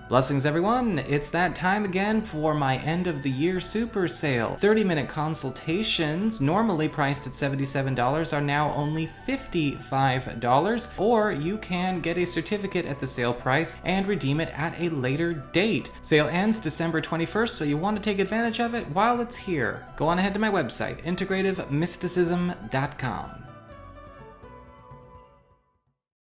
Blessings everyone, it's that time again for my end of the year super sale. 30-minute consultations, normally priced at $77, are now only $55, or you can get a certificate at the sale price and redeem it at a later date. Sale ends December 21st, so you want to take advantage of it while it's here. Go on ahead to my website, integrativemysticism.com.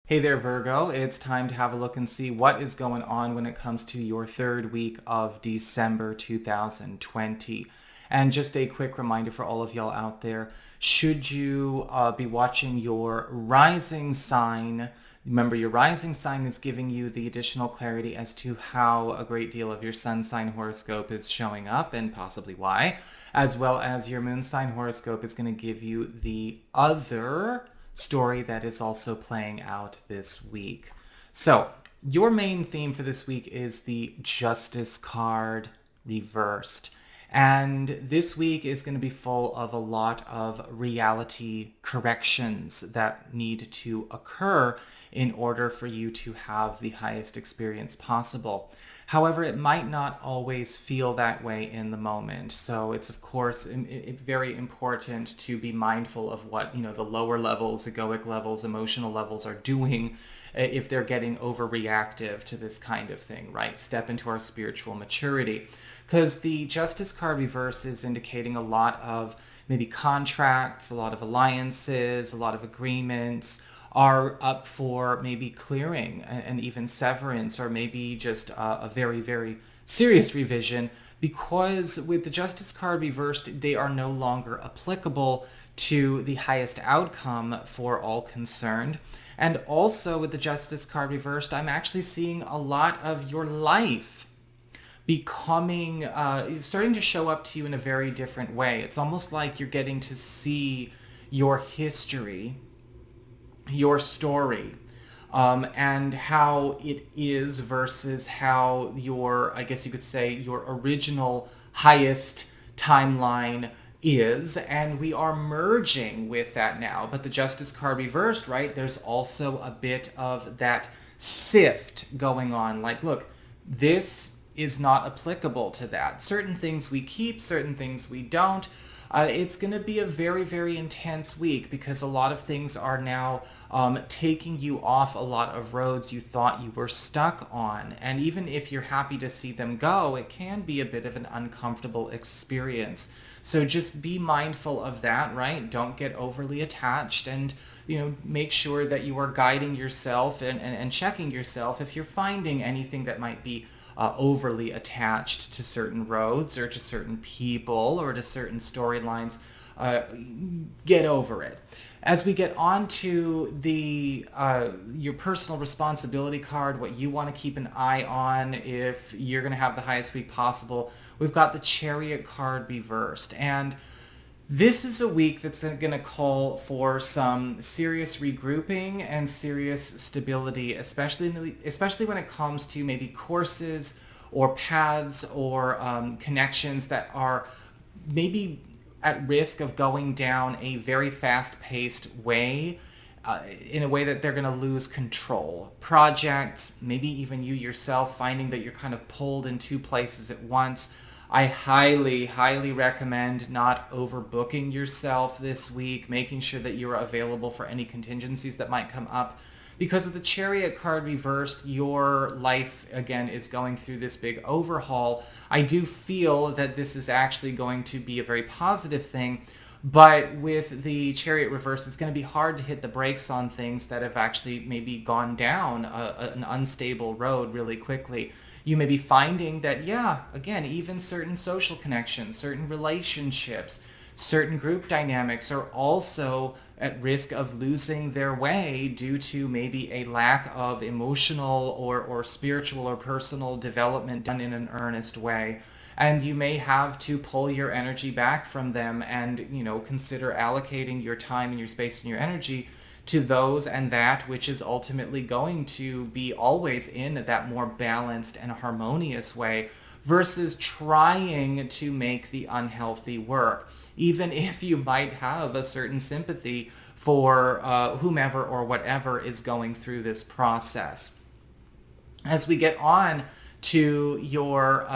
Hey there, Virgo. It's time to have a look and see what is going on when it comes to your third week of December 2020. And just a quick reminder for all of y'all out there, should you be watching your rising sign, remember your rising sign is giving you the additional clarity as to how a great deal of your sun sign horoscope is showing up and possibly why, as well as your moon sign horoscope is going to give you the other story that is also playing out this week. So your main theme for this week is the Justice card reversed. And this week is going to be full of a lot of reality corrections that need to occur in order for you to have the highest experience possible. However, it might not always feel that way in the moment. So it's, of course, very important to be mindful of what, the lower levels, egoic levels, emotional levels are doing if they're getting overreactive to this kind of thing, right? Step into our spiritual maturity. Because the Justice card reverse is indicating a lot of maybe contracts, a lot of alliances, a lot of agreements are up for maybe clearing and even severance, or maybe just a very, very serious revision, because with the Justice card reversed, they are no longer applicable to the highest outcome for all concerned. And also with the Justice card reversed, I'm actually seeing a lot of your life becoming, starting to show up to you in a very different way. It's almost like you're getting to see your history, your story, and how it is versus how your, I guess you could say, your original highest timeline is, and we are merging with that now. But the Justice card reversed, right, there's also a bit of that sift going on. Like, look, this is not applicable to that. Certain things we keep, certain things we don't. It's going to be a very, very intense week because a lot of things are now taking you off a lot of roads you thought you were stuck on. And even if you're happy to see them go, it can be a bit of an uncomfortable experience. So just be mindful of that, right? Don't get overly attached, and make sure that you are guiding yourself and checking yourself if you're finding anything that might be overly attached to certain roads or to certain people or to certain storylines. Get over it. As we get on to the your personal responsibility card, what you want to keep an eye on if you're going to have the highest week possible, we've got the Chariot card reversed. And this is a week that's going to call for some serious regrouping and serious stability, especially when it comes to maybe courses or paths or connections that are maybe at risk of going down a very fast-paced way, in a way that they're going to lose control. Projects, maybe even you yourself finding that you're kind of pulled in two places at once. I highly, highly recommend not overbooking yourself this week, making sure that you're available for any contingencies that might come up. Because with the Chariot card reversed, your life, again, is going through this big overhaul. I do feel that this is actually going to be a very positive thing, but with the Chariot reverse, it's going to be hard to hit the brakes on things that have actually maybe gone down an unstable road really quickly. You may be finding that, again, even certain social connections, certain relationships, certain group dynamics are also at risk of losing their way due to maybe a lack of emotional or spiritual or personal development done in an earnest way. And you may have to pull your energy back from them and, consider allocating your time and your space and your energy to those and that which is ultimately going to be always in that more balanced and harmonious way, versus trying to make the unhealthy work, even if you might have a certain sympathy for whomever or whatever is going through this process. As we get on to your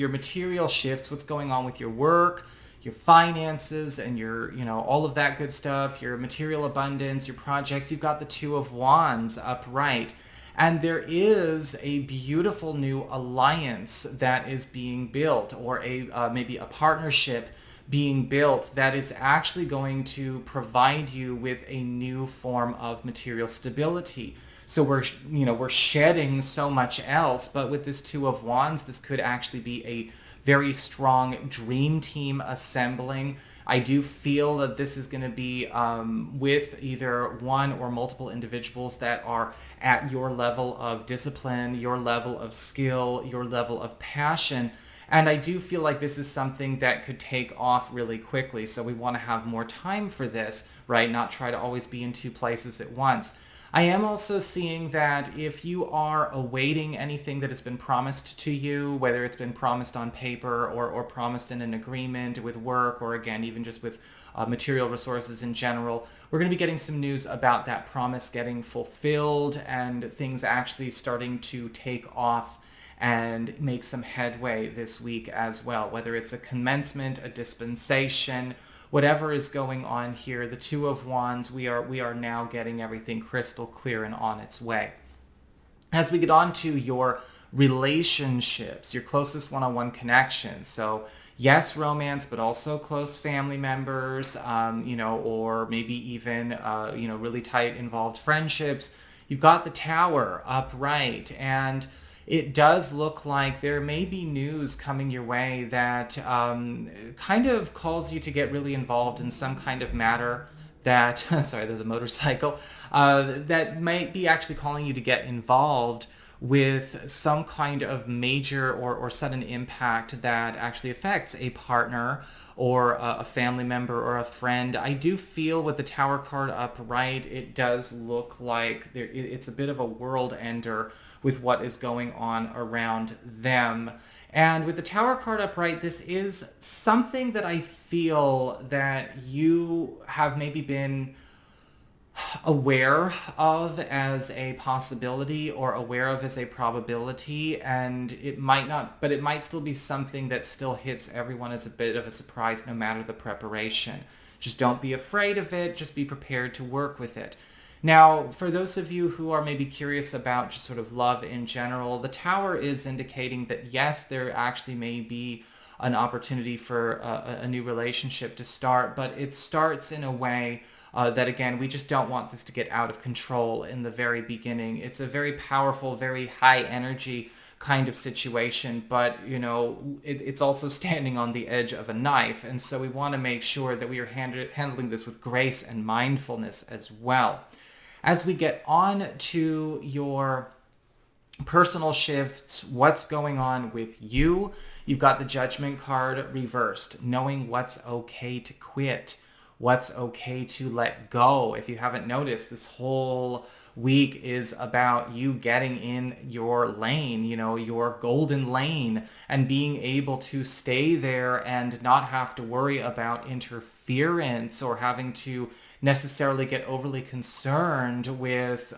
material shifts, what's going on with your work, your finances, and your, all of that good stuff, your material abundance, your projects. You've got the Two of Wands upright. And there is a beautiful new alliance that is being built, or maybe a partnership being built that is actually going to provide you with a new form of material stability. So we're shedding so much else, but with this Two of Wands, this could actually be a very strong dream team assembling. I do feel that this is going to be with either one or multiple individuals that are at your level of discipline, your level of skill, your level of passion. And I do feel like this is something that could take off really quickly. So we want to have more time for this, right? Not try to always be in two places at once. I am also seeing that if you are awaiting anything that has been promised to you, whether it's been promised on paper or promised in an agreement with work, or again, even just with material resources in general, we're going to be getting some news about that promise getting fulfilled and things actually starting to take off and make some headway this week as well, whether it's a commencement, a dispensation, whatever is going on here. The Two of Wands, we are now getting everything crystal clear and on its way. As we get on to your relationships, your closest one-on-one connections. So yes, romance, but also close family members, or maybe even, really tight involved friendships. You've got the Tower upright, and it does look like there may be news coming your way that kind of calls you to get really involved in some kind of matter that, sorry, there's a motorcycle, that might be actually calling you to get involved with some kind of major or sudden impact that actually affects a partner or a family member or a friend. I do feel with the Tower card upright, it does look like it's a bit of a world ender with what is going on around them. And with the Tower card upright, this is something that I feel that you have maybe been aware of as a possibility or aware of as a probability, and it might not, but it might still be something that still hits everyone as a bit of a surprise no matter the preparation. Just don't be afraid of it, just be prepared to work with it. Now, for those of you who are maybe curious about just sort of love in general, the Tower is indicating that yes, there actually may be an opportunity for a new relationship to start, but it starts in a way that, again, we just don't want this to get out of control in the very beginning. It's a very powerful, very high energy kind of situation, but, it's also standing on the edge of a knife. And so we want to make sure that we are handling this with grace and mindfulness as well. As we get on to your personal shifts, what's going on with you, you've got the Judgment card reversed, knowing what's okay to quit, what's okay to let go. If you haven't noticed, this whole week is about you getting in your lane, your golden lane, and being able to stay there and not have to worry about interference or having to necessarily get overly concerned with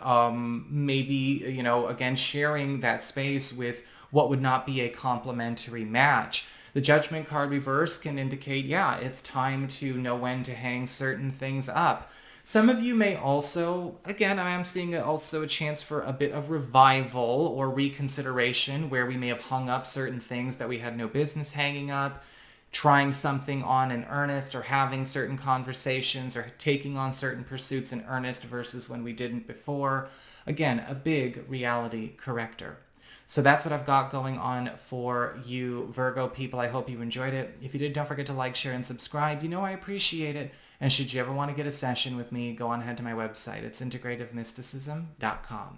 maybe, again, sharing that space with what would not be a complementary match. The Judgment card reverse can indicate, it's time to know when to hang certain things up. Some of you may also, again, I am seeing also a chance for a bit of revival or reconsideration where we may have hung up certain things that we had no business hanging up, trying something on in earnest or having certain conversations or taking on certain pursuits in earnest versus when we didn't before. Again, a big reality corrector. So that's what I've got going on for you Virgo people. I hope you enjoyed it. If you did, don't forget to like, share, and subscribe. I appreciate it. And should you ever want to get a session with me, go on ahead to my website. It's integrativemysticism.com.